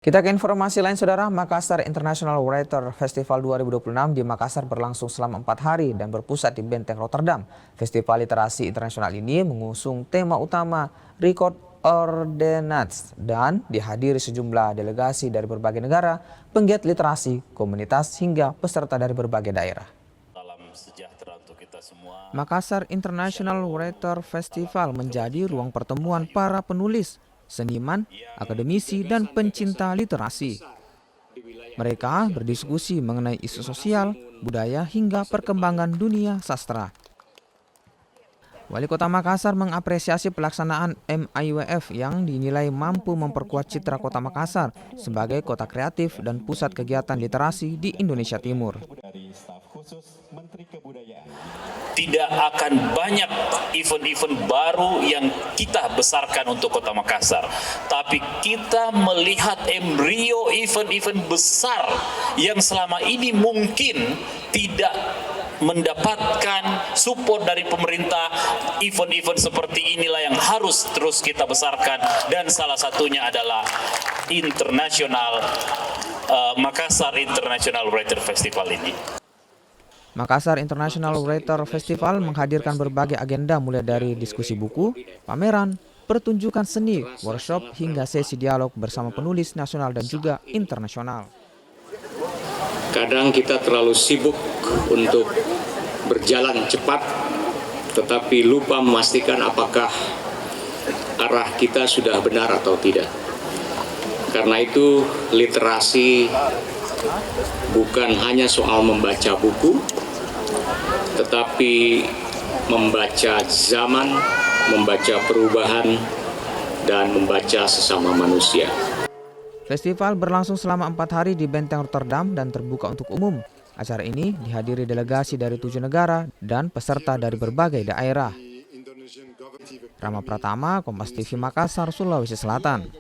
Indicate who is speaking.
Speaker 1: Kita ke informasi lain, Saudara. Makassar International Writer Festival 2026 di Makassar berlangsung selama 4 hari dan berpusat di Benteng Rotterdam. Festival literasi internasional ini mengusung tema utama Record Ordnance dan dihadiri sejumlah delegasi dari berbagai negara, penggiat literasi, komunitas, hingga peserta dari berbagai daerah. Makassar International Writer Festival menjadi ruang pertemuan para penulis, seniman, akademisi, dan pencinta literasi. Mereka berdiskusi mengenai isu sosial, budaya, hingga perkembangan dunia sastra. Wali Kota Makassar mengapresiasi pelaksanaan MIWF yang dinilai mampu memperkuat citra Kota Makassar sebagai kota kreatif dan pusat kegiatan literasi di Indonesia Timur.
Speaker 2: Tidak akan banyak event-event baru yang kita besarkan untuk Kota Makassar, tapi kita melihat embrio event-event besar yang selama ini mungkin tidak mendapatkan support dari pemerintah. Event-event seperti inilah yang harus terus kita besarkan, dan salah satunya adalah Makassar International Writer Festival ini.
Speaker 1: Makassar International Writer Festival menghadirkan berbagai agenda mulai dari diskusi buku, pameran, pertunjukan seni, workshop, hingga sesi dialog bersama penulis nasional dan juga internasional.
Speaker 3: Kadang kita terlalu sibuk untuk berjalan cepat, tetapi lupa memastikan apakah arah kita sudah benar atau tidak. Karena itu literasi bukan hanya soal membaca buku, tetapi membaca zaman, membaca perubahan, dan membaca sesama manusia.
Speaker 1: Festival berlangsung selama 4 hari di Benteng Rotterdam dan terbuka untuk umum. Acara ini dihadiri delegasi dari 7 negara dan peserta dari berbagai daerah. Rama Pratama, Kompas TV Makassar, Sulawesi Selatan.